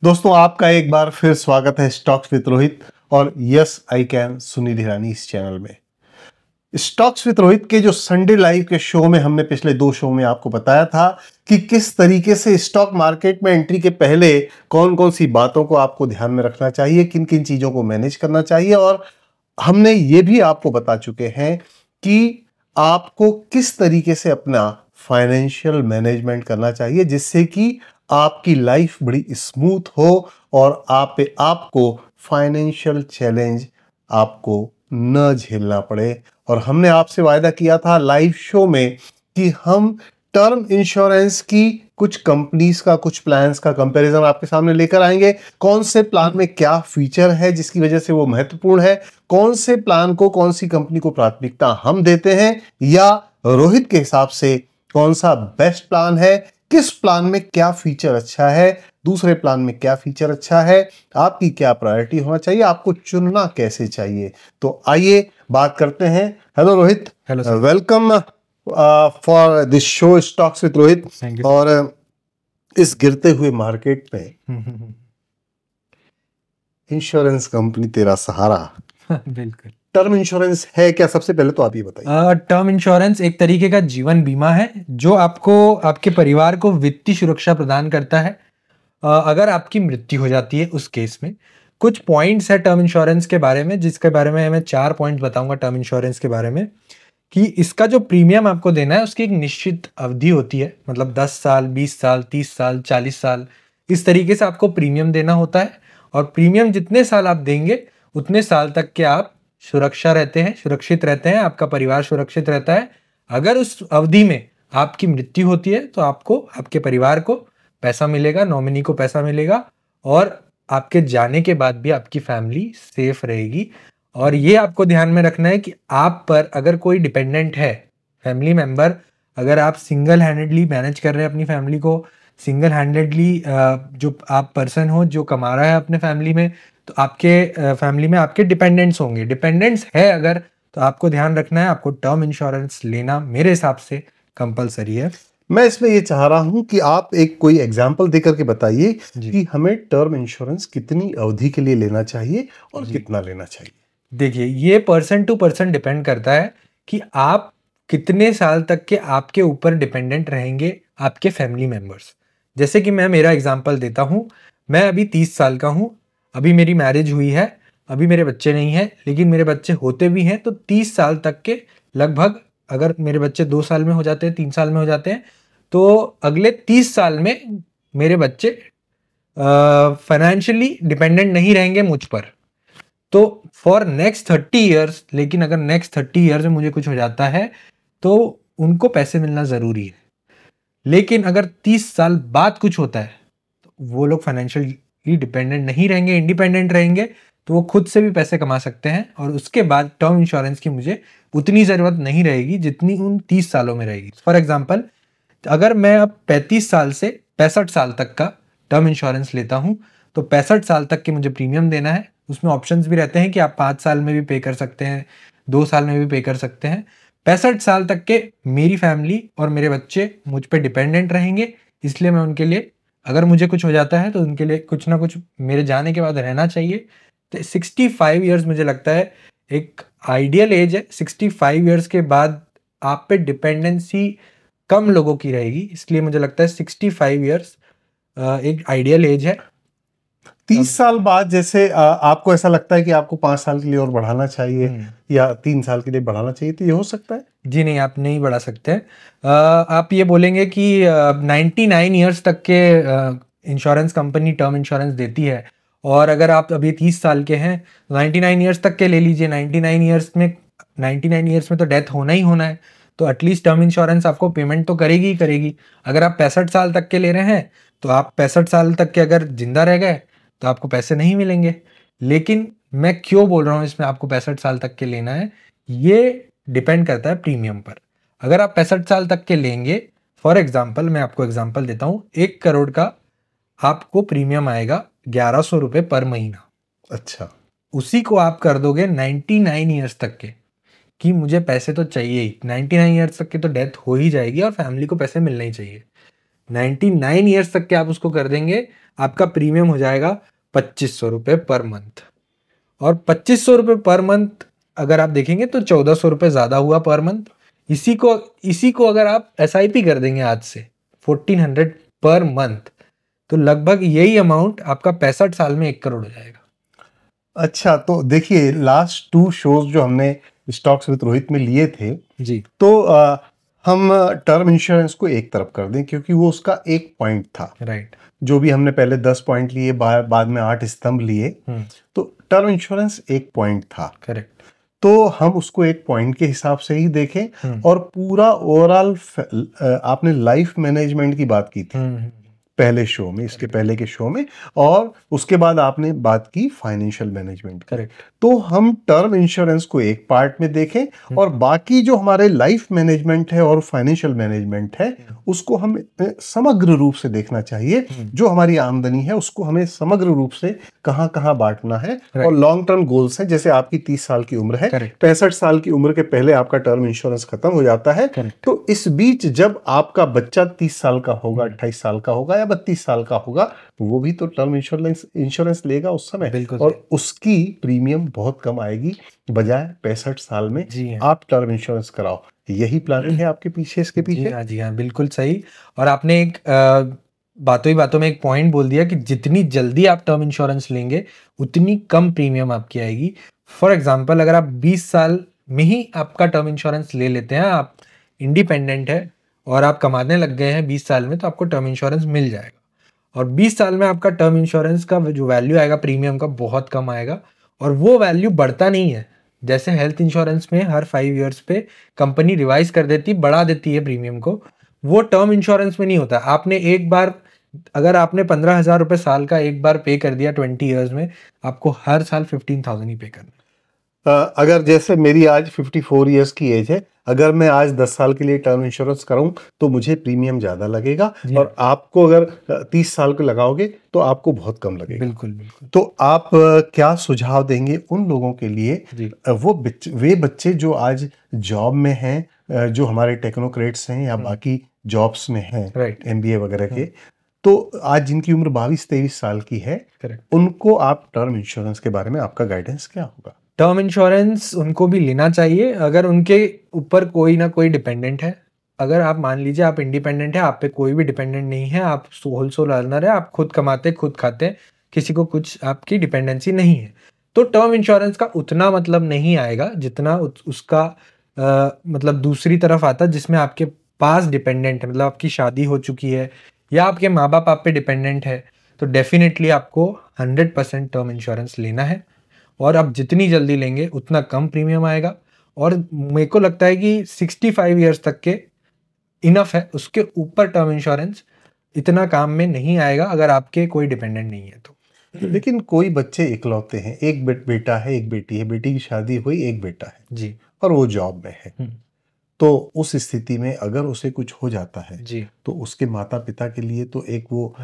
दोस्तों, आपका एक बार फिर स्वागत है स्टॉक्स विद रोहित और yes I can Sunil Hirani इस चैनल में। स्टॉक्स विद रोहित के जो संडे लाइव के शो में हमने पिछले 2 शो में आपको बताया था कि किस तरीके से स्टॉक मार्केट में एंट्री के पहले कौन कौन सी बातों को आपको ध्यान में रखना चाहिए, किन किन चीजों को मैनेज करना चाहिए। और हमने ये भी आपको बता चुके हैं कि आपको किस तरीके से अपना फाइनेंशियल मैनेजमेंट करना चाहिए जिससे कि आपकी लाइफ बड़ी स्मूथ हो और आपको फाइनेंशियल चैलेंज आपको न झेलना पड़े। और हमने आपसे वायदा किया था लाइव शो में कि हम टर्म इंश्योरेंस की कुछ कंपनीज का, कुछ प्लान्स का कंपैरिजन आपके सामने लेकर आएंगे। कौन से प्लान में क्या फीचर है जिसकी वजह से वो महत्वपूर्ण है, कौन से प्लान को, कौन सी कंपनी को प्राथमिकता हम देते हैं, या रोहित के हिसाब से कौन सा बेस्ट प्लान है, किस प्लान में क्या फीचर अच्छा है, दूसरे प्लान में क्या फीचर अच्छा है, आपकी क्या प्रायोरिटी होना चाहिए, आपको चुनना कैसे चाहिए। तो आइए बात करते हैं। Hello Rohit, hello sir, welcome for this show stocks with Rohit. Thank you. और इस गिरते हुए मार्केट में इंश्योरेंस कंपनी तेरा सहारा। बिल्कुल। टर्म इंश्योरेंस है क्या? सबसे पहले तो आप ये बताइए। टर्म इंश्योरेंस एक तरीके का जीवन बीमा है जो आपको, आपके परिवार को वित्तीय सुरक्षा प्रदान करता है। अगर आपकी मृत्यु हो जाती है उस केस में कुछ पॉइंट्स है टर्म इंश्योरेंस के बारे में, जिसके बारे में मैं 4 पॉइंट बताऊंगा टर्म इंश्योरेंस के बारे में। कि इसका जो प्रीमियम आपको देना है उसकी एक निश्चित अवधि होती है, मतलब 10 साल, 20 साल, 30 साल, 40 साल, इस तरीके से आपको प्रीमियम देना होता है। और प्रीमियम जितने साल आप देंगे उतने साल तक के आप सुरक्षित रहते हैं, आपका परिवार सुरक्षित रहता है। अगर उस अवधि में आपकी मृत्यु होती है तो आपको, आपके परिवार को पैसा मिलेगा, नॉमिनी को पैसा मिलेगा, और आपके जाने के बाद भी आपकी फैमिली सेफ रहेगी। और ये आपको ध्यान में रखना है कि आप पर अगर कोई डिपेंडेंट है, फैमिली मेंबर, अगर आप सिंगल हैंडेडली मैनेज कर रहे हैं अपनी फैमिली को, सिंगल हैंडेडली जो आप पर्सन हो जो कमा रहा है अपने फैमिली में, तो आपके फैमिली में आपके डिपेंडेंट्स होंगे। डिपेंडेंट्स है अगर, तो आपको ध्यान रखना है, आपको टर्म इंश्योरेंस लेना मेरे हिसाब से कंपलसरी है। मैं इसमें ये चाह रहा हूं कि आप एक कोई एग्जाम्पल देकर के बताइए जी। कि हमें टर्म इंश्योरेंस कितनी अवधि के लिए लेना चाहिए और कितना लेना चाहिए। देखिए, ये पर्सन टू पर्सन डिपेंड करता है कि आप कितने साल तक के आपके ऊपर डिपेंडेंट रहेंगे आपके फैमिली मेंबर्स। जैसे कि मैं मेरा एग्जांपल देता हूँ, मैं अभी 30 साल का हूँ, अभी मेरी मैरिज हुई है, अभी मेरे बच्चे नहीं हैं, लेकिन मेरे बच्चे होते भी हैं तो 30 साल तक के लगभग, अगर मेरे बच्चे 2 साल में हो जाते हैं, 3 साल में हो जाते हैं, तो अगले 30 साल में मेरे बच्चे फाइनेंशियली डिपेंडेंट नहीं रहेंगे मुझ पर। तो फॉर नेक्स्ट 30 ईयर्स, लेकिन अगर नेक्स्ट 30 ईयर्स में मुझे कुछ हो जाता है तो उनको पैसे मिलना ज़रूरी है। लेकिन अगर 30 साल बाद कुछ होता है तो वो लोग फाइनेंशियली डिपेंडेंट नहीं रहेंगे, इंडिपेंडेंट रहेंगे, तो वो खुद से भी पैसे कमा सकते हैं। और उसके बाद टर्म इंश्योरेंस की मुझे उतनी ज़रूरत नहीं रहेगी जितनी उन 30 सालों में रहेगी। फॉर एग्जाम्पल, अगर मैं अब 35 साल से 65 साल तक का टर्म इंश्योरेंस लेता हूँ तो 65 साल तक के मुझे प्रीमियम देना है। उसमें ऑप्शंस भी रहते हैं कि आप 5 साल में भी पे कर सकते हैं, 2 साल में भी पे कर सकते हैं। 65 साल तक के मेरी फैमिली और मेरे बच्चे मुझ पे डिपेंडेंट रहेंगे, इसलिए मैं उनके लिए, अगर मुझे कुछ हो जाता है तो उनके लिए कुछ ना कुछ मेरे जाने के बाद रहना चाहिए। तो 65 ईयर्स मुझे लगता है एक आइडियल एज है। 65 ईयर्स के बाद आप पे डिपेंडेंसी कम लोगों की रहेगी, इसलिए मुझे लगता है 65 ईयर्स एक आइडियल एज है। 30 साल बाद जैसे आपको ऐसा लगता है कि आपको 5 साल के लिए और बढ़ाना चाहिए या 3 साल के लिए बढ़ाना चाहिए, तो ये हो सकता है? जी नहीं, आप नहीं बढ़ा सकते हैं। आप ये बोलेंगे कि 99 ईयर्स तक के इंश्योरेंस कंपनी टर्म इंश्योरेंस देती है, और अगर आप अभी 30 साल के हैं 99 ईयर्स तक के ले लीजिए। 99 ईयर्स में तो डेथ होना ही होना है, तो एटलीस्ट टर्म इंश्योरेंस आपको पेमेंट तो करेगी ही करेगी। अगर आप 65 साल तक के ले रहे हैं तो आप 65 साल तक के अगर जिंदा रह गए तो आपको पैसे नहीं मिलेंगे। लेकिन मैं क्यों बोल रहा हूँ इसमें आपको 65 साल तक के लेना है, ये डिपेंड करता है प्रीमियम पर। अगर आप 65 साल तक के लेंगे, फॉर एग्जाम्पल मैं आपको एग्जाम्पल देता हूँ, 1 करोड़ का आपको प्रीमियम आएगा 1100 रुपये पर महीना। अच्छा, उसी को आप कर दोगे 99 ईयर्स तक के, कि मुझे पैसे तो चाहिए ही, 99 ईयर्स तक की तो डेथ हो ही जाएगी और फैमिली को पैसे मिलने ही चाहिए। 99 ईयर्स तक के आप उसको कर देंगे, आपका प्रीमियम हो जाएगा 2500 रुपये पर मंथ। और 2500 रुपये पर मंथ अगर आप देखेंगे तो 1400 रुपये ज़्यादा हुआ पर मंथ। इसी को अगर आप SIP कर देंगे आज से 1400 पर मंथ, तो लगभग यही अमाउंट आपका 65 साल में 1 करोड़ हो जाएगा। अच्छा, तो देखिए लास्ट 2 शोज जो हमने स्टॉक्स विद रोहित में लिए थे जी, तो हम टर्म इंश्योरेंस को एक तरफ कर दें क्योंकि वो उसका एक पॉइंट था। राइट। जो भी हमने पहले 10 पॉइंट लिए, बाद में 8 स्तंभ लिए, तो टर्म इंश्योरेंस एक पॉइंट था। करेक्ट। तो हम उसको एक पॉइंट के हिसाब से ही देखें और पूरा ओवरऑल आपने लाइफ मैनेजमेंट की बात की थी पहले शो में, इसके पहले के शो में, और उसके बाद आपने बात की फाइनेंशियल मैनेजमेंट की। करेक्ट। तो हम टर्म इंश्योरेंस को एक पार्ट में देखें और बाकी जो हमारे लाइफ मैनेजमेंट है और फाइनेंशियल मैनेजमेंट है उसको हम समग्र रूप से देखना चाहिए। जो हमारी आमदनी है उसको हमें समग्र रूप से कहाँ कहाँ बांटना है। और लॉन्ग टर्म गोल्स हैं, जैसे आपकी 30 साल की उम्र है, 65 साल की उम्र के पहले आपका टर्म इंश्योरेंस खत्म हो जाता है। तो इस बीच जब आपका बच्चा 30 साल का होगा, 28 साल का होगा या 32 साल का होगा, वो भी तो टर्म इंश्योरेंस लेगा उस समय, और उसकी प्रीमियम बहुत कम आएगी, बजाय 65 साल में आप टर्म इंश्योरेंस कराओ। यही प्लानिंग है आपके पीछे, इसके पीछे। जी हाँ, बिल्कुल सही। और आपने एक बातों ही बातों में एक पॉइंट बोल दिया कि जितनी जल्दी आप टर्म इंश्योरेंस लेंगे उतनी कम प्रीमियम आपकी आएगी। फॉर एग्जांपल, अगर आप 20 साल में ही आपका टर्म इंश्योरेंस ले लेते हैं, आप इंडिपेंडेंट है और आप कमाने लग गए हैं 20 साल में, तो आपको टर्म इंश्योरेंस मिल जाएगा। और 20 साल में आपका टर्म इंश्योरेंस का जो वैल्यू आएगा प्रीमियम का, बहुत कम आएगा, और वो वैल्यू बढ़ता नहीं है। जैसे हेल्थ इंश्योरेंस में हर 5 ईयर्स पे कंपनी रिवाइज कर देती, बढ़ा देती है प्रीमियम को, वो टर्म इंश्योरेंस में नहीं होता। आपने एक बार, अगर आपने 15,000 रुपये साल का एक बार पे कर दिया 20 ईयर्स में, आपको हर साल 15,000 ही पे करना है। अगर जैसे मेरी आज 54 ईयर्स की एज है, अगर मैं आज 10 साल के लिए टर्म इंश्योरेंस कराऊं तो मुझे प्रीमियम ज़्यादा लगेगा, और आपको अगर 30 साल के लगाओगे तो आपको बहुत कम लगेगा। बिल्कुल बिल्कुल। तो आप क्या सुझाव देंगे उन लोगों के लिए, वे बच्चे जो आज जॉब में हैं, जो हमारे टेक्नोक्रेट्स हैं या बाकी जॉब्स में हैं, MBA वगैरह के, तो आज जिनकी उम्र 22-23 साल की है, उनको आप टर्म इंश्योरेंस के बारे में आपका गाइडेंस क्या होगा? टर्म इंश्योरेंस उनको भी लेना चाहिए अगर उनके ऊपर कोई ना कोई डिपेंडेंट है। अगर आप मान लीजिए आप इंडिपेंडेंट है, आप पे कोई भी डिपेंडेंट नहीं है, आप सोल अर्नर है, आप खुद कमाते खुद खाते, किसी को कुछ आपकी डिपेंडेंसी नहीं है, तो टर्म इंश्योरेंस का उतना मतलब नहीं आएगा जितना उसका मतलब दूसरी तरफ आता है, जिसमें आपके पास डिपेंडेंट है, मतलब आपकी शादी हो चुकी है या आपके माँ बाप आप पे डिपेंडेंट है, तो डेफिनेटली आपको 100% टर्म इंश्योरेंस लेना है। और आप जितनी जल्दी लेंगे उतना कम प्रीमियम आएगा। और मेरे को लगता है कि 65 ईयर्स तक के इनफ है, उसके ऊपर टर्म इंश्योरेंस इतना काम में नहीं आएगा अगर आपके कोई डिपेंडेंट नहीं है तो। लेकिन कोई बच्चे इकलौते हैं, एक बेटा है, एक बेटी है, बेटी की शादी हुई, एक बेटा है जी, और वो जॉब में है, तो उस स्थिति में अगर उसे कुछ हो जाता है जी, तो उसके माता पिता के लिए तो एक वो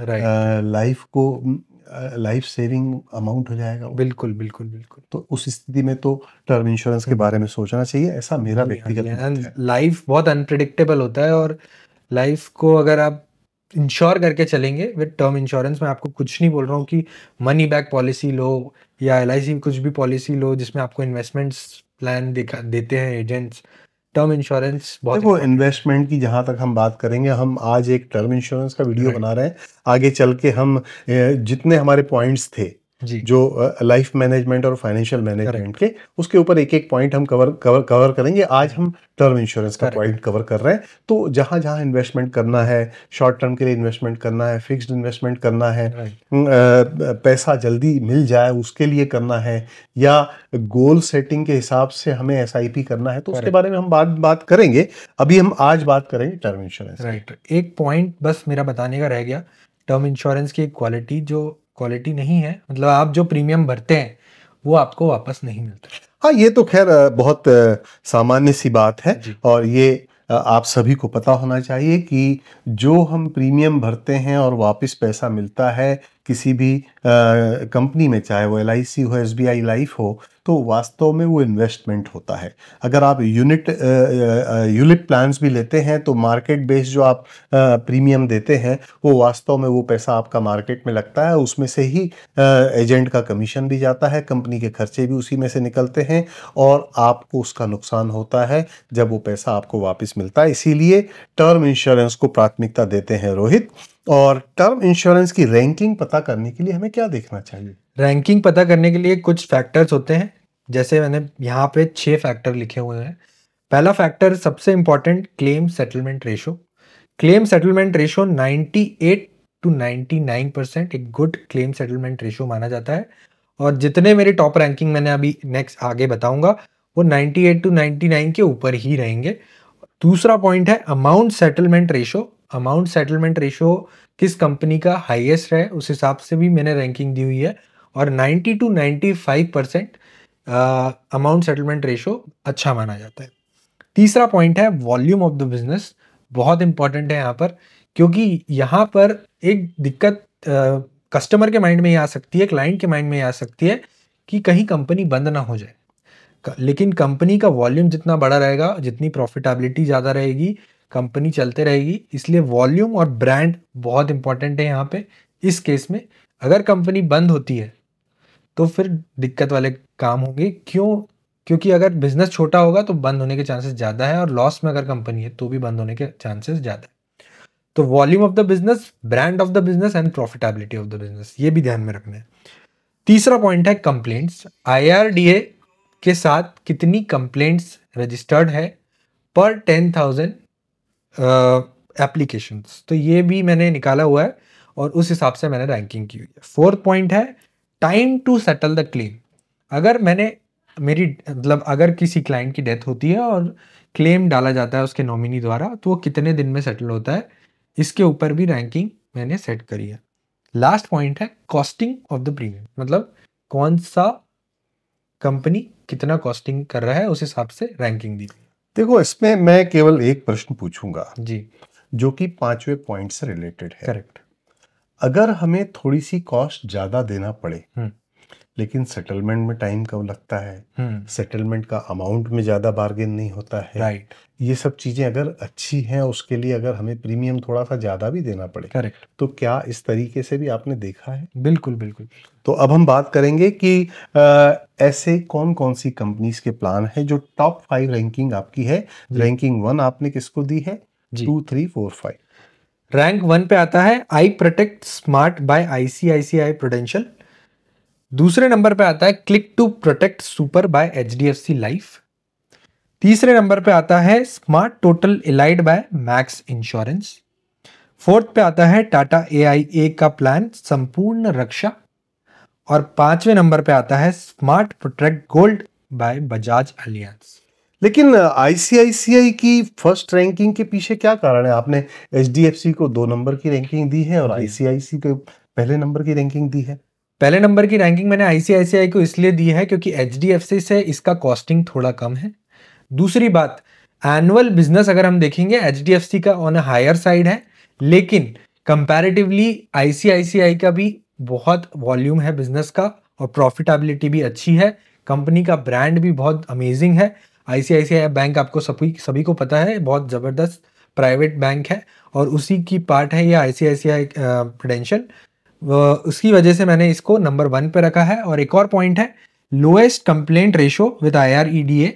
लाइफ सेविंग अमाउंट हो जाएगा। बिल्कुल बिल्कुल बिल्कुल। तो उस स्थिति में तो टर्म इंश्योरेंस के बारे में सोचना चाहिए, ऐसा मेरा व्यक्तिगत मत है। लाइफ बहुत अनप्रिडिक्टेबल होता है, और लाइफ को अगर आप इंश्योर करके चलेंगे विद टर्म इंश्योरेंस, मैं आपको कुछ नहीं बोल रहा हूँ कि मनी बैक पॉलिसी लो या LIC कुछ भी पॉलिसी लो जिसमें आपको इन्वेस्टमेंट्स प्लान देते हैं एजेंट्स। टर्म इंश्योरेंस बहुत, देखो इन्वेस्टमेंट की जहां तक हम बात करेंगे, हम आज एक टर्म इंश्योरेंस का वीडियो बना रहे हैं, आगे चल के हम जितने हमारे पॉइंट्स थे जो लाइफ मैनेजमेंट और फाइनेंशियल मैनेजमेंट के, उसके ऊपर एक एक पॉइंट हम कवर करेंगे। आज हम टर्म इंश्योरेंस का पॉइंट कवर कर रहे हैं। तो जहां जहां इन्वेस्टमेंट करना है, शॉर्ट टर्म के लिए इन्वेस्टमेंट करना है, फिक्स्ड इन्वेस्टमेंट करना है, पैसा जल्दी मिल जाए उसके लिए करना है, या गोल सेटिंग के हिसाब से हमें SIP करना है, तो उसके बारे में हम बात करेंगे। अभी हम आज बात करेंगे टर्म इंश्योरेंस। राइट। एक पॉइंट बस मेरा बताने का रह गया, टर्म इंश्योरेंस की एक क्वालिटी नहीं है, मतलब आप जो प्रीमियम भरते हैं वो आपको वापस नहीं मिलता। हाँ, ये तो खैर बहुत सामान्य सी बात है, और ये आप सभी को पता होना चाहिए कि जो हम प्रीमियम भरते हैं और वापस पैसा मिलता है, किसी भी कंपनी में, चाहे वो LIC हो, SBI लाइफ हो, तो वास्तव में वो इन्वेस्टमेंट होता है। अगर आप यूलिप प्लान्स भी लेते हैं तो मार्केट बेस जो आप प्रीमियम देते हैं वो वास्तव में वो पैसा आपका मार्केट में लगता है, उसमें से ही एजेंट का कमीशन भी जाता है, कंपनी के खर्चे भी उसी में से निकलते हैं और आपको उसका नुकसान होता है जब वो पैसा आपको वापस मिलता है। इसीलिए टर्म इंश्योरेंस को प्राथमिकता देते हैं रोहित। और टर्म इंश्योरेंस की रैंकिंग पता करने के लिए हमें क्या देखना चाहिए? रैंकिंग पता करने के लिए कुछ फैक्टर्स होते हैं, जैसे मैंने यहाँ पे 6 फैक्टर लिखे हुए हैं। पहला फैक्टर सबसे important, claim settlement ratio. Claim settlement ratio 98 to 99% एक गुड क्लेम सेटलमेंट रेशो माना जाता है, और जितने मेरे टॉप रैंकिंग मैंने अभी नेक्स्ट आगे बताऊंगा वो 98 to 99 के ऊपर ही रहेंगे। दूसरा पॉइंट है amount settlement ratio. Amount settlement ratio किस कंपनी का हाईएस्ट है उस हिसाब से भी मैंने रैंकिंग दी हुई है, और 90 to 95% अमाउंट सेटलमेंट रेशो अच्छा माना जाता है। तीसरा पॉइंट है वॉल्यूम ऑफ द बिजनेस। बहुत इंपॉर्टेंट है यहाँ पर, क्योंकि यहाँ पर एक दिक्कत कस्टमर के माइंड में ये आ सकती है, क्लाइंट के माइंड में ये आ सकती है कि कहीं कंपनी बंद ना हो जाए। लेकिन कंपनी का वॉल्यूम जितना बड़ा रहेगा, जितनी प्रॉफिटेबिलिटी ज़्यादा रहेगी, कंपनी चलते रहेगी। इसलिए वॉल्यूम और ब्रांड बहुत इंपॉर्टेंट है यहाँ पे। इस केस में अगर कंपनी बंद होती है तो फिर दिक्कत वाले काम होंगे। क्योंकि अगर बिजनेस छोटा होगा तो बंद होने के चांसेस ज़्यादा है, और लॉस में अगर कंपनी है तो भी बंद होने के चांसेस ज़्यादा है। तो volume of the business, brand of the business and profitability of the business, ये भी ध्यान में रखना है। तीसरा पॉइंट है कंप्लेंट्स। IRDA के साथ कितनी कंप्लेंट्स रजिस्टर्ड है पर 10,000 एप्लीकेशंस, तो ये भी मैंने निकाला हुआ है और उस हिसाब से मैंने रैंकिंग की हुई है। फोर्थ पॉइंट है time to settle the claim. अगर अगर किसी क्लाइंट की डेथ होती है और क्लेम डाला जाता है उसके नॉमिनी द्वारा, तो वो कितने दिन में सेटल होता है, इसके ऊपर भी रैंकिंग मैंने सेट करी है। लास्ट पॉइंट है कॉस्टिंग ऑफ द प्रीमियम, मतलब कौन सा कंपनी कितना कॉस्टिंग कर रहा है उस हिसाब से रैंकिंग दी। देखो, इसमें मैं केवल एक प्रश्न पूछूंगा जी, जो कि 5वें पॉइंट से रिलेटेड है। करेक्ट। अगर हमें थोड़ी सी कॉस्ट ज्यादा देना पड़े लेकिन सेटलमेंट में टाइम कम लगता है, सेटलमेंट का अमाउंट में ज्यादा बार्गेन नहीं होता है, राइट, ये सब चीजें अगर अच्छी हैं, उसके लिए अगर हमें प्रीमियम थोड़ा सा ज्यादा भी देना पड़े, करेक्ट, तो क्या इस तरीके से भी आपने देखा है? बिल्कुल बिल्कुल। तो अब हम बात करेंगे कि ऐसे कौन कौन सी कंपनीज के प्लान है जो टॉप 5 रैंकिंग आपकी है। रैंकिंग 1 आपने किसको दी है? 2, 3, 4, 5। रैंक 1 पे आता है I protect smart by ICICI Prudential. दूसरे नंबर पे आता है click to protect super by HDFC Life. तीसरे नंबर पे आता है smart total elite by Max insurance. Fourth पे आता है टाटा AIA का प्लान संपूर्ण रक्षा। और 5वें नंबर पे आता है Smart Protect Gold by Bajaj Allianz. लेकिन ICICI की फर्स्ट रैंकिंग के पीछे क्या कारण है? आपने HDFC को 2 नंबर की रैंकिंग दी है और ICICI को पहले नंबर की रैंकिंग दी है। पहले नंबर की रैंकिंग मैंने ICICI को इसलिए दी है क्योंकि HDFC से इसका कॉस्टिंग थोड़ा कम है। दूसरी बात, एनुअल बिजनेस अगर हम देखेंगे HDFC का ऑन अ हायर साइड है, लेकिन कंपैरेटिवली ICICI का भी बहुत वॉल्यूम है बिजनेस का और प्रॉफिटेबिलिटी भी अच्छी है। कंपनी का ब्रांड भी बहुत अमेजिंग है। ICICI बैंक आपको सभी को पता है, बहुत ज़बरदस्त प्राइवेट बैंक है और उसी की पार्ट है ये ICICI प्रूडेंशियल। उसकी वजह से मैंने इसको नंबर 1 पे रखा है। और एक और पॉइंट है lowest complaint ratio with IRDA।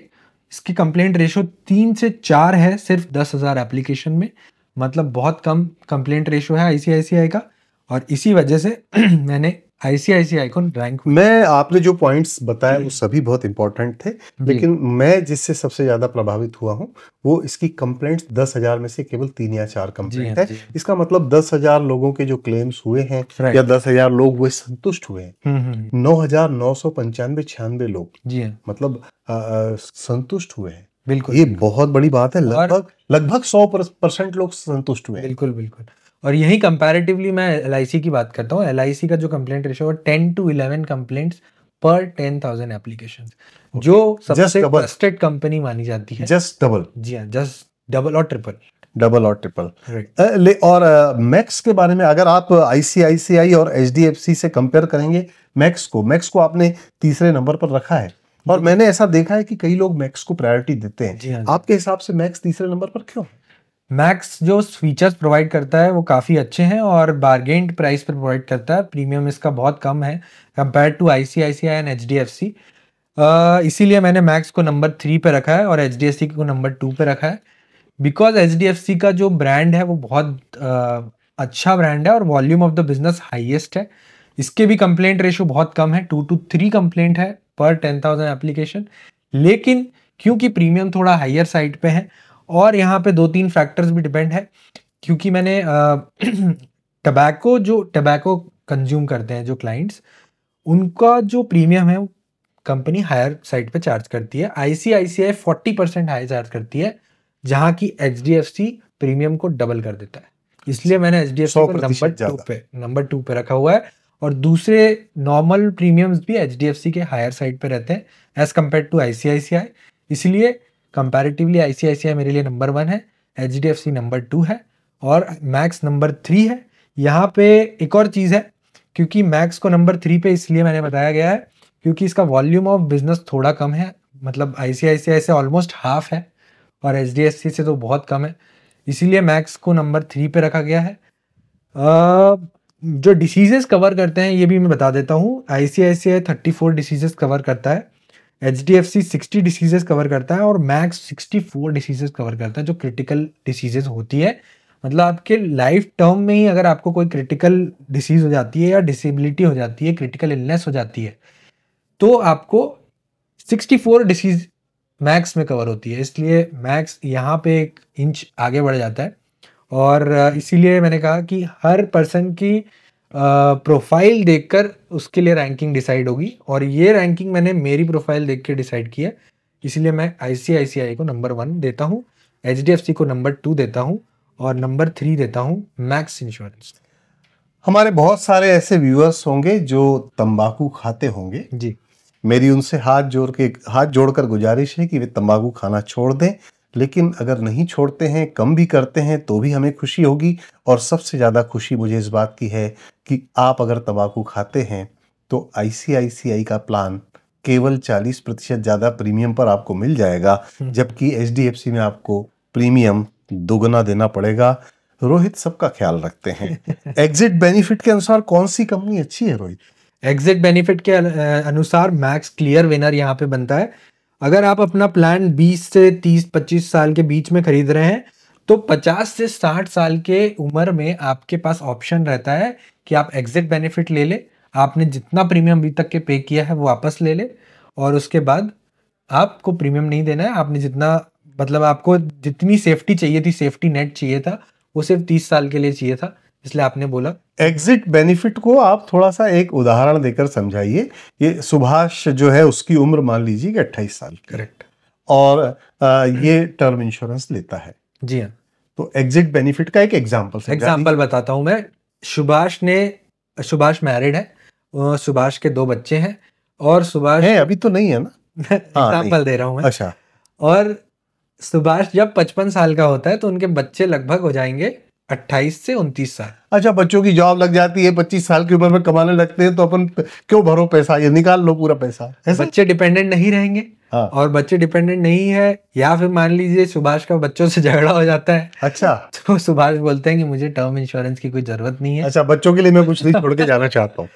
इसकी कंप्लेंट रेशो 3 से 4 है सिर्फ 10,000 एप्लीकेशन में, मतलब बहुत कम कंप्लेंट रेशो है ICICI का, और इसी वजह से मैंने ICICI को रैंक। मैं आपने जो पॉइंट्स बताए वो सभी बहुत इंपॉर्टेंट थे, लेकिन मैं जिससे सबसे ज्यादा प्रभावित हुआ हूँ वो इसकी कंप्लेंट्स 10,000 में से केवल 3 या 4 कंप्लेंट है। इसका मतलब 10,000 लोगों के जो क्लेम्स हुए हैं या 10,000 लोग वो संतुष्ट हुए हैं। 9,995 लोग जी मतलब संतुष्ट हुए हैं। बिल्कुल, ये बहुत बड़ी बात है। लगभग 100% लोग संतुष्ट हुए। बिल्कुल बिल्कुल। और यही कंपैरेटिवली मैं LIC की बात करता हूँ। LIC का जो कंप्लेंट रेशो है 10 to 11 कंप्लेंट्स पर 10,000 एप्लीकेशंस, जो सबसे ट्रस्टेड कंपनी मानी जाती है। Just double. जी हाँ, जस्ट डबल और ट्रिपल। डबल और ट्रिपल। राइट। और मैक्स के बारे में अगर आप आईसीआईसीआई और एचडीएफसी से कंपेयर करेंगे, मैक्स को आपने तीसरे नंबर पर रखा है, और मैंने ऐसा देखा है कि कई लोग मैक्स को प्रायोरिटी देते हैं। जी हाँ। आपके हिसाब से मैक्स तीसरे नंबर पर क्यों? मैक्स जो फीचर्स प्रोवाइड करता है वो काफ़ी अच्छे हैं और बार्गेन्ड प्राइस पर प्रोवाइड करता है। प्रीमियम इसका बहुत कम है compare to ICICI and HDFC. इसीलिए मैंने मैक्स को नंबर 3 पे रखा है और एचडीएफसी को नंबर 2 पे रखा है। बिकॉज एचडीएफसी का जो ब्रांड है वो बहुत अच्छा ब्रांड है और volume of the business highest है। इसके भी कंप्लेंट रेशो बहुत कम है, 2 to 3 कंप्लेंट है पर 10,000 एप्लीकेशन। लेकिन क्योंकि प्रीमियम थोड़ा हायर साइड पे है और यहाँ पे 2-3 फैक्टर्स भी डिपेंड है, क्योंकि मैंने टबैको कंज्यूम करते हैं जो क्लाइंट्स, उनका जो प्रीमियम है वो कंपनी हायर साइड पे चार्ज करती है। आईसीआईसीआई 40% हाई चार्ज करती है, जहाँ की एचडीएफसी प्रीमियम को डबल कर देता है। इसलिए मैंने एचडीएफसी को नंबर 2 पे रखा हुआ है और दूसरे नॉर्मल प्रीमियम्स भी एचडीएफसी के हायर साइड पे रहते हैं एज कम्पेयर टू आईसीआईसीआई। इसलिए कंपैरेटिवली आईसीआईसीआई मेरे लिए नंबर 1 है, एचडीएफसी नंबर 2 है और मैक्स नंबर 3 है। यहाँ पे एक और चीज़ है, क्योंकि मैक्स को नंबर 3 पे इसलिए मैंने बताया गया है क्योंकि इसका वॉल्यूम ऑफ बिजनेस थोड़ा कम है, मतलब आईसीआईसीआई से ऑलमोस्ट हाफ है और एचडीएफसी से तो बहुत कम है, इसीलिए मैक्स को नंबर 3 पे रखा गया है। जो डिसीजेस कवर करते हैं ये भी मैं बता देता हूँ। आईसीआईसीआई 34 डिसीजेस कवर करता है, एचडीएफसी 60 डिसीजेस कवर करता है और मैक्स 64 डिसीजेस कवर करता है जो क्रिटिकल डिसीजेस होती है। मतलब आपके लाइफ टर्म में ही अगर आपको कोई क्रिटिकल डिसीज हो जाती है या डिसेबिलिटी हो जाती है, क्रिटिकल इलनेस हो जाती है, तो आपको 64 डिसीज मैक्स में कवर होती है। इसलिए मैक्स यहाँ पे 1 इंच आगे बढ़ जाता है और इसीलिए मैंने कहा कि हर पर्सन की प्रोफाइल देखकर उसके लिए रैंकिंग डिसाइड होगी और ये रैंकिंग मैंने मेरी प्रोफाइल देख के डिसाइड किया। इसलिए मैं आईसीआईसीआई को नंबर 1 देता हूँ, एचडीएफसी को नंबर 2 देता हूँ और नंबर 3 देता हूँ मैक्स इंश्योरेंस। हमारे बहुत सारे ऐसे व्यूअर्स होंगे जो तंबाकू खाते होंगे जी। मेरी उनसे हाथ जोड़कर गुजारिश है कि वे तंबाकू खाना छोड़ दें, लेकिन अगर नहीं छोड़ते हैं, कम भी करते हैं तो भी हमें खुशी होगी। और सबसे ज़्यादा खुशी मुझे इस बात की है कि आप अगर तंबाकू खाते हैं तो आईसीआईसीआई का प्लान केवल 40% ज़्यादा प्रीमियम पर आपको मिल जाएगा, जबकि एचडीएफसी में आपको प्रीमियम दोगुना देना पड़ेगा। रोहित सबका ख्याल रखते हैं। एग्जिट बेनिफिट के अनुसार कौन सी कंपनी अच्छी है रोहित? एग्जिट बेनिफिट के अनुसार मैक्स क्लियर विनर यहाँ पे बनता है। अगर आप अपना प्लान 20 से 30-25 साल के बीच में खरीद रहे हैं तो 50 से 60 साल के उम्र में आपके पास ऑप्शन रहता है कि आप एग्जिट बेनिफिट ले ले, आपने जितना प्रीमियम अभी तक के पे किया है वो वापस ले ले और उसके बाद आपको प्रीमियम नहीं देना है। आपने जितना, मतलब आपको जितनी सेफ्टी चाहिए थी, सेफ्टी नेट चाहिए था, वो सिर्फ 30 साल के लिए चाहिए था, इसलिए आपने बोला। एग्जिट बेनिफिट को आप थोड़ा सा एक उदाहरण देकर समझाइए। ये सुभाष जो है उसकी उम्र मान लीजिए कि 28 साल की, करेक्ट, और ये टर्म इंश्योरेंस लेता है। जी हाँ। तो एग्जिट बेनिफिट का एक एग्जांपल बताता हूँ मैं। सुभाष मैरिड है, सुभाष के 2 बच्चे हैं और सुभाष है अभी तो नहीं है ना, एग्जाम्पल दे रहा हूँ मैं। अच्छा। और सुभाष जब 55 साल का होता है तो उनके बच्चे लगभग हो जाएंगे 28 से 29 साल। अच्छा, बच्चों की जॉब लग जाती है, 25 साल की उम्र में कमाने लगते हैं, तो अपन क्यों भरो पैसा, ये निकाल लो पूरा पैसा। बच्चे डिपेंडेंट नहीं रहेंगे। हाँ। और बच्चे डिपेंडेंट नहीं है, या फिर मान लीजिए सुभाष का बच्चों से झगड़ा हो जाता है। अच्छा। तो सुभाष बोलते हैं कि मुझे टर्म इंश्योरेंस की कोई जरूरत नहीं है। अच्छा, बच्चों के लिए मैं कुछ नहीं छोड़ के जाना चाहता हूँ।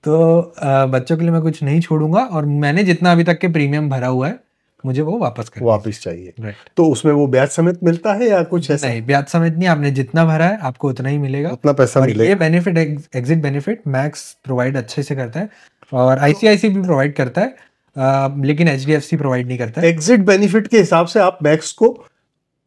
तो बच्चों के लिए मैं कुछ नहीं छोड़ूंगा और मैंने जितना अभी तक के प्रीमियम भरा हुआ है मुझे वो वापस चाहिए। राइट। तो उसमें वो ब्याज समेत मिलता है या कुछ ऐसा? नहीं, ब्याज समेत नहीं, आपने जितना भरा है आपको उतना ही मिलेगा, उतना पैसा मिलेगा। ये benefit exit benefit max provide अच्छे से करता है और आईसीआईसी भी प्रोवाइड करता है, लेकिन एचडीएफसी प्रोवाइड नहीं करता है। एग्जिट बेनिफिट के हिसाब से आप मैक्स को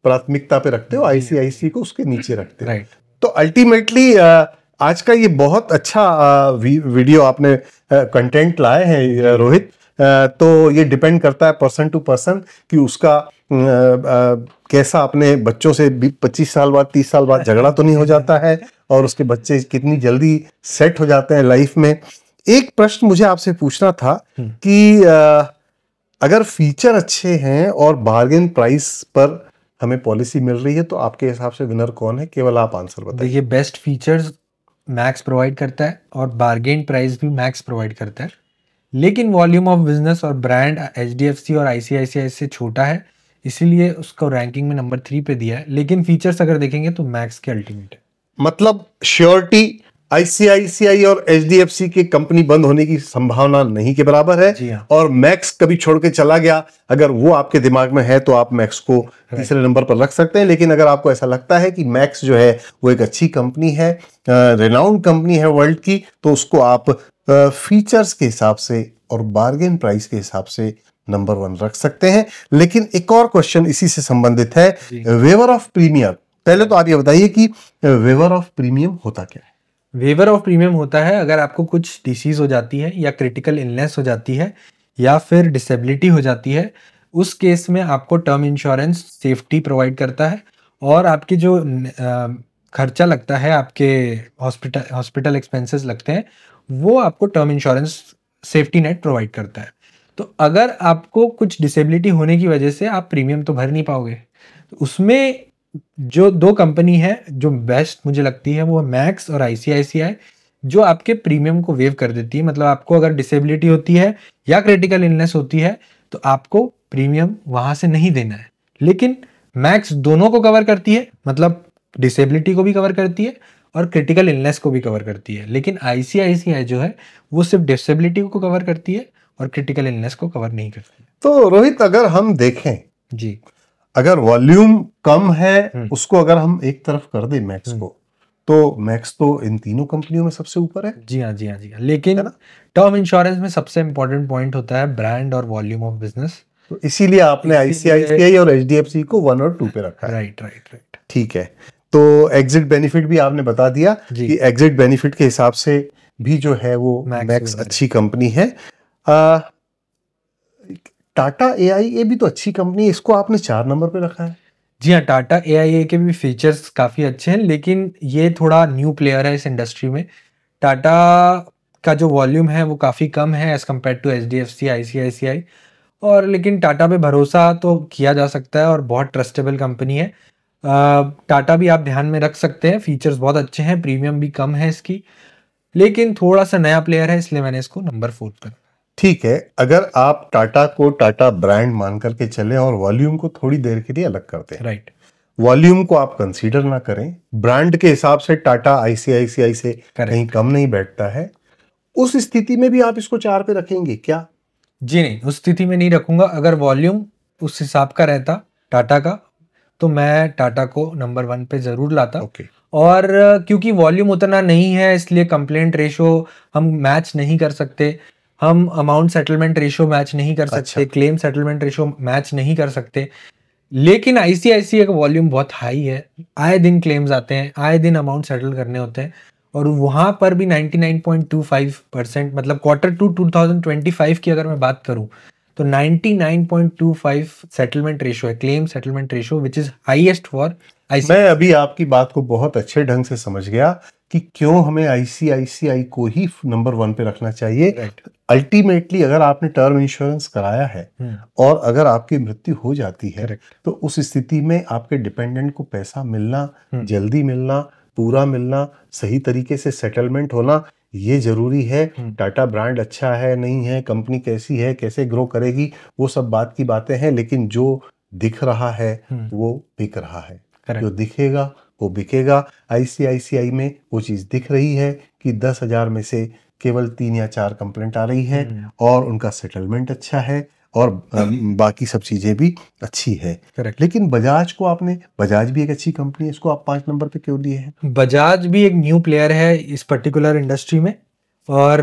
प्राथमिकता पे रखते हो, आईसीआईसी को उसके नीचे रखते हो। राइट। तो अल्टीमेटली आज का ये बहुत अच्छा वीडियो आपने कंटेंट लाए हैं रोहित। तो ये डिपेंड करता है पर्सन टू पर्सन कि उसका कैसा अपने बच्चों से 25 साल बाद 30 साल बाद झगड़ा तो नहीं हो जाता है, और उसके बच्चे कितनी जल्दी सेट हो जाते हैं लाइफ में। एक प्रश्न मुझे आपसे पूछना था कि अगर फीचर अच्छे हैं और बार्गेन प्राइस पर हमें पॉलिसी मिल रही है, तो आपके हिसाब से विनर कौन है? केवल आप आंसर बताइए। देखिए, बेस्ट फीचर्स मैक्स प्रोवाइड करता है और बार्गेन प्राइस भी मैक्स प्रोवाइड करता है, लेकिन वॉल्यूम ऑफ बिजनेस और ब्रांड एचडीएफसी और आईसीआईसीआई से छोटा है, इसीलिए उसको रैंकिंग में नंबर 3 पे दिया है। लेकिन फीचर्स अगर देखेंगे तो मैक्स के अल्टीमेट है। मतलब श्योरिटी आईसीआईसीआई और एचडीएफसी की कंपनी बंद होने की संभावना नहीं के बराबर है। जी हाँ। और मैक्स कभी छोड़ के चला गया, अगर वो आपके दिमाग में है तो आप मैक्स को तीसरे नंबर पर रख सकते हैं। लेकिन अगर आपको ऐसा लगता है कि मैक्स जो है वो एक अच्छी कंपनी है, रेनाउंड कंपनी है वर्ल्ड की, तो उसको आप फीचर्स के हिसाब से और बार्गेन प्राइस के हिसाब से नंबर 1 रख सकते हैं। लेकिन एक और क्वेश्चन इसी से संबंधित है, वेवर ऑफ प्रीमियम। पहले तो आप ये बताइए कि वेवर ऑफ प्रीमियम होता क्या है? वेवर ऑफ प्रीमियम होता है अगर आपको कुछ डिसीज हो जाती है या क्रिटिकल इलनेस हो जाती है या फिर डिसेबिलिटी हो जाती है, उस केस में आपको टर्म इंश्योरेंस सेफ्टी प्रोवाइड करता है और आपके जो खर्चा लगता है, आपके हॉस्पिटल एक्सपेंसेस लगते हैं, वो आपको term insurance safety net provide करता है। तो अगर आपको कुछ डिसेबिलिटी होने की वजह से आप प्रीमियम तो भर नहीं पाओगे, तो उसमें जो 2 कंपनी है जो बेस्ट मुझे लगती है वो मैक्स और आईसीआईसीआई, जो आपके प्रीमियम को वेव कर देती है। मतलब आपको अगर डिसेबिलिटी होती है या क्रिटिकल इलनेस होती है तो आपको प्रीमियम वहां से नहीं देना है, लेकिन मैक्स दोनों को कवर करती है, मतलब डिसेबिलिटी को भी कवर करती है और क्रिटिकल इलनेस को भी कवर करती है। लेकिन आईसीआईसीआई जो है वो सिर्फ डिसेबिलिटी को कवर करती है और क्रिटिकल इलनेस को कवर नहीं करती है। तो रोहित, अगर हम देखें, जी, अगर वॉल्यूम कम है उसको अगर हम एक तरफ कर दें मैक्स को, तो मैक्स तो इन तीनों कंपनियों में सबसे ऊपर है। जी हाँ, जी हाँ, जी हाँ। लेकिन टर्म इंश्योरेंस में सबसे इंपॉर्टेंट पॉइंट होता है ब्रांड और वॉल्यूम ऑफ बिजनेस, तो इसीलिए आपने आईसीआईसीआई और एचडीएफसी को 1 और 2 पे रखा है। Right right right. ठीक है, तो एग्जिट बेनिफिट भी आपने बता दिया कि एग्जिट बेनिफिट के हिसाब से भी जो है वो मैक्स अच्छी कंपनी है। टाटा एआईए भी तो अच्छी कंपनी है, इसको आपने 4 नंबर पे रखा है। जी हाँ, टाटा एआईए के भी फीचर्स काफ़ी अच्छे हैं, लेकिन ये थोड़ा न्यू प्लेयर है इस इंडस्ट्री में। टाटा का जो वॉल्यूम है वो काफ़ी कम है as compare to HDFC, ICICI, और लेकिन टाटा पे भरोसा तो किया जा सकता है और बहुत ट्रस्टेबल कंपनी है। टाटा भी आप ध्यान में रख सकते हैं, फीचर्स बहुत अच्छे हैं, प्रीमियम भी कम है इसकी, लेकिन थोड़ा सा नया प्लेयर है, इसलिए मैंने इसको नंबर 4 कर। ठीक है, अगर आप टाटा को टाटा ब्रांड मान करके चले और वॉल्यूम को थोड़ी देर के लिए अलग करते हैं, राइट, वॉल्यूम को आप कंसीडर ना करें, ब्रांड के हिसाब से टाटा आईसीआईसीआई से कहीं कम नहीं बैठता है, उस स्थिति में भी आप इसको 4 पे रखेंगे क्या? जी नहीं, उस स्थिति में नहीं रखूंगा। अगर वॉल्यूम उस हिसाब का रहता टाटा का, तो मैं टाटा को नंबर 1 पे जरूर लाता। और क्योंकि वॉल्यूम उतना नहीं है, इसलिए कंप्लेंट रेशो हम मैच नहीं कर सकते, हम अमाउंट सेटलमेंट रेशो मैच नहीं कर सकते, क्लेम सेटलमेंट रेशो मैच नहीं कर सकते। लेकिन आईसीआईसीआई का वॉल्यूम बहुत हाई है, आए दिन क्लेम्स आते हैं, आए दिन अमाउंट सेटल करने होते हैं, और वहां पर भी 99.25%, मतलब Q2 2025 की अगर मैं बात करूं तो 99.25 सेटलमेंट रेशो है, claim settlement ratio, which is highest for ICICI. मैं अभी आपकी बात को बहुत अच्छे ढंग से समझ गया कि क्यों हमें आईसीआईसीआई को ही नंबर 1 पे रखना चाहिए। अल्टीमेटली अगर आपने टर्म इंश्योरेंस कराया है और अगर आपकी मृत्यु हो जाती है, तो उस स्थिति में आपके डिपेंडेंट को पैसा मिलना, जल्दी मिलना, पूरा मिलना, सही तरीके से सेटलमेंट होना, ये जरूरी है। टाटा ब्रांड अच्छा है नहीं है, कंपनी कैसी है, कैसे ग्रो करेगी, वो सब बात की बातें हैं, लेकिन जो दिख रहा है वो बिक रहा है, जो दिखेगा वो बिकेगा। आईसीआईसीआई में वो चीज दिख रही है कि 10,000 में से केवल 3 या 4 कंप्लेंट आ रही है और उनका सेटलमेंट अच्छा है और बाकी सब चीजें भी अच्छी है। लेकिन बजाज को आपने, बजाज भी एक अच्छी कंपनी है, इसको आप 5 नंबर पे क्यों दिए हैं? बजाज भी एक न्यू प्लेयर है इस पर्टिकुलर इंडस्ट्री में, और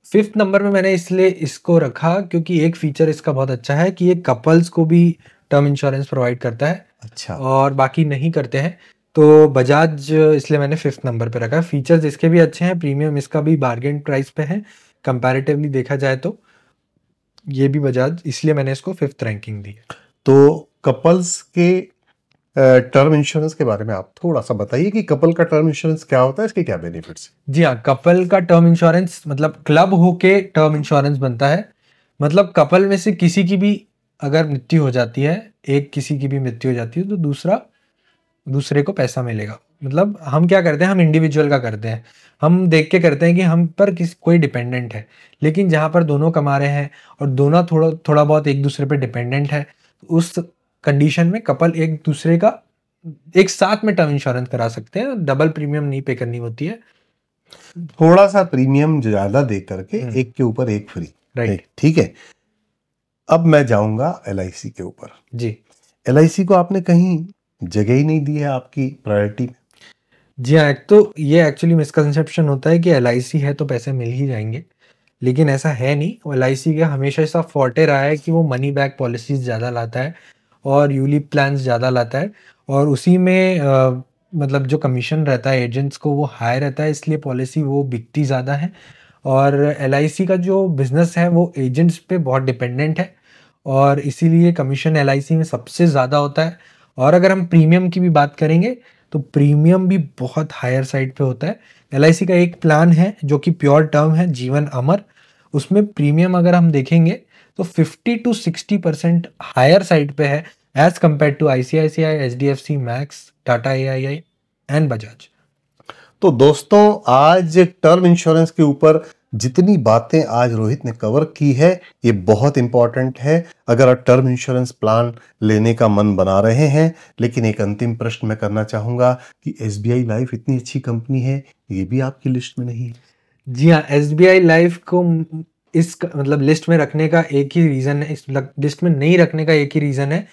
5th नंबर में मैंने इसलिए इसको रखा क्योंकि एक फीचर इसका बहुत अच्छा है कि ये कपल्स को भी टर्म इंश्योरेंस प्रोवाइड करता है। अच्छा, और बाकी नहीं करते हैं, तो बजाज इसलिए मैंने 5th नंबर पे रखा। फीचर्स इसके भी अच्छे हैं, प्रीमियम इसका भी बार्गेन प्राइस पे है कंपैरेटिवली देखा जाए तो, ये भी बजाज, इसलिए मैंने इसको 5th रैंकिंग दी है। तो कपल्स के टर्म इंश्योरेंस के बारे में आप थोड़ा सा बताइए कि कपल का टर्म इंश्योरेंस क्या होता है, इसके क्या बेनिफिट्स? जी हाँ, कपल का टर्म इंश्योरेंस मतलब क्लब होके टर्म इंश्योरेंस बनता है। मतलब कपल में से किसी की भी अगर मृत्यु हो जाती है एक किसी की भी मृत्यु हो जाती है तो दूसरे को पैसा मिलेगा। मतलब हम क्या करते हैं, हम इंडिविजुअल का करते हैं, हम देख के करते हैं कि हम पर कोई डिपेंडेंट है। लेकिन जहाँ पर दोनों कमा रहे हैं और दोनों थोड़ा बहुत एक दूसरे पे डिपेंडेंट है, उस कंडीशन में कपल एक दूसरे का एक साथ में टर्म इंश्योरेंस करा सकते हैं, डबल प्रीमियम नहीं पे करनी होती है। थोड़ा सा प्रीमियम ज्यादा दे करके एक के ऊपर एक फ्री। राइट, ठीक है। अब मैं जाऊंगा LIC के ऊपर। जी। LIC को आपने कहीं जगह ही नहीं दी है आपकी प्रायोरिटी में। जी हाँ, एक तो ये एक्चुअली मिसकंसेप्शन होता है कि LIC है तो पैसे मिल ही जाएंगे, लेकिन ऐसा है नहीं। LIC का हमेशा ऐसा फॉर्टे रहा है कि वो मनी बैक पॉलिसीज ज़्यादा लाता है और यूलिप प्लान्स ज़्यादा लाता है, और उसी में मतलब जो कमीशन रहता है एजेंट्स को वो हाई रहता है, इसलिए पॉलिसी वो बिकती ज़्यादा है। और LIC का जो बिज़नेस है वो एजेंट्स पे बहुत डिपेंडेंट है, और इसीलिए कमीशन LIC में सबसे ज़्यादा होता है। और अगर हम प्रीमियम की भी बात करेंगे तो प्रीमियम भी बहुत हायर साइड पे होता है। LIC का एक प्लान है जो कि प्योर टर्म है, जीवन अमर, उसमें प्रीमियम अगर हम देखेंगे तो 50 to 60% हायर साइड पे है as compare to ICICI, HDFC, Max, Tata AII and Bajaj. तो दोस्तों, आज टर्म इंश्योरेंस के ऊपर जितनी बातें आज रोहित ने कवर की है ये बहुत इंपॉर्टेंट है अगर आप टर्म इंश्योरेंस प्लान लेने का मन बना रहे हैं। लेकिन एक अंतिम प्रश्न मैं करना चाहूंगा कि SBI लाइफ इतनी अच्छी कंपनी है, ये भी आपकी लिस्ट में नहीं है? जी हाँ, SBI लाइफ को इस मतलब लिस्ट में रखने का एक ही रीज़न है, इस लिस्ट में नहीं रखने का एक ही रीज़न है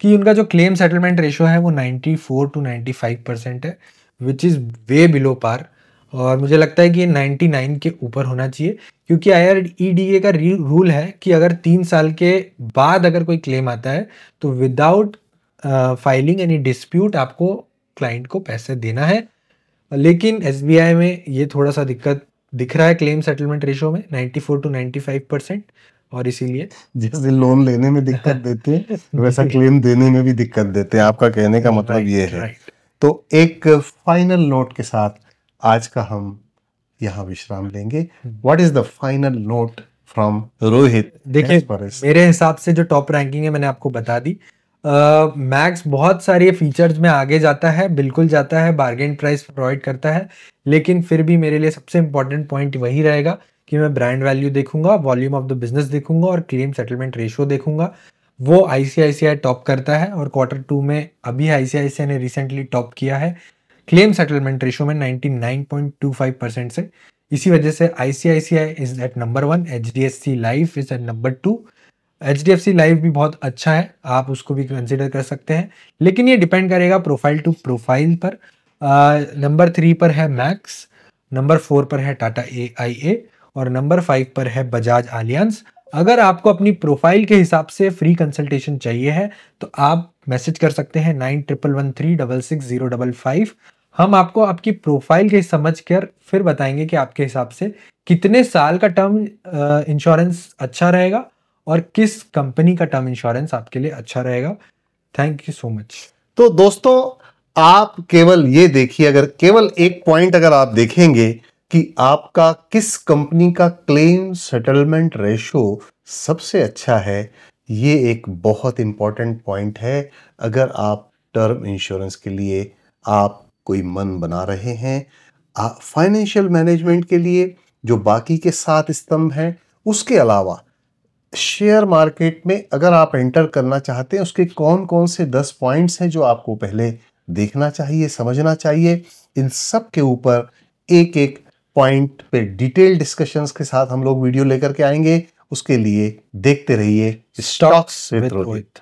कि उनका जो क्लेम सेटलमेंट रेशो है वो 94 to 95% है, which is way below par. और मुझे लगता है कि ये 99 के ऊपर होना चाहिए, क्योंकि IRDA का रूल है कि अगर 3 साल के बाद अगर कोई क्लेम आता है तो विदाउट फाइलिंग एनी डिस्प्यूट आपको क्लाइंट को पैसे देना है। लेकिन SBI में ये थोड़ा सा दिक्कत दिख रहा है क्लेम सेटलमेंट रेशो में 94 to 95%, और इसीलिए जैसे लोन लेने में दिक्कत देते हैं वैसा क्लेम देने में भी दिक्कत देते हैं। आपका कहने का मतलब ये है। तो एक फाइनल नोट के साथ आज का हम यहाँ विश्राम लेंगे। What is the final note from Rohit? देखिए, मेरे हिसाब से जो टॉप रैंकिंग है मैंने आपको बता दी। मैक्स बहुत सारे फीचर्स में आगे जाता है, बिल्कुल जाता है, बार्गेन प्राइस प्रोवाइड करता है, लेकिन फिर भी मेरे लिए सबसे इंपॉर्टेंट पॉइंट वही रहेगा कि मैं ब्रांड वैल्यू देखूंगा, वॉल्यूम ऑफ द बिजनेस देखूंगा और क्लेम सेटलमेंट रेशियो देखूंगा। वो ICICI टॉप करता है, और Q2 में अभी ICICI ने रिसेंटली टॉप किया है क्लेम सेटलमेंट रेशियो में 99.25% से। इसी वजह से ICICI is at number 1, HDFC life is at number 2। HDFC life भी बहुत अच्छा है, आप उसको भी कंसिडर कर सकते हैं, लेकिन ये डिपेंड करेगा प्रोफाइल टू प्रोफाइल पर। नंबर 3 पर है मैक्स, नंबर 4 पर है टाटा AIA, और नंबर 5 पर है बजाज आलियांज। अगर आपको अपनी प्रोफाइल के हिसाब से फ्री कंसल्टेशन चाहिए है तो आप मैसेज कर सकते हैं 9113666055। हम आपको आपकी प्रोफाइल के समझ कर फिर बताएंगे कि आपके हिसाब से कितने साल का टर्म इंश्योरेंस अच्छा रहेगा और किस कंपनी का टर्म इंश्योरेंस आपके लिए अच्छा रहेगा। Thank you so much. तो दोस्तों, आप केवल ये देखिए, अगर केवल एक पॉइंट अगर आप देखेंगे कि आपका किस कंपनी का क्लेम सेटलमेंट रेशो सबसे अच्छा है, ये एक बहुत इंपॉर्टेंट पॉइंट है। अगर आप टर्म इंश्योरेंस के लिए आप कोई मन बना रहे हैं, फाइनेंशियल मैनेजमेंट के लिए जो बाकी के 7 स्तंभ हैं, उसके अलावा शेयर मार्केट में अगर आप एंटर करना चाहते हैं, उसके कौन कौन से 10 पॉइंट्स हैं जो आपको पहले देखना चाहिए, समझना चाहिए, इन सब के ऊपर एक एक पॉइंट पे डिटेल डिस्कशंस के साथ हम लोग वीडियो लेकर के आएंगे। उसके लिए देखते रहिए स्टॉक्स विद रोहित।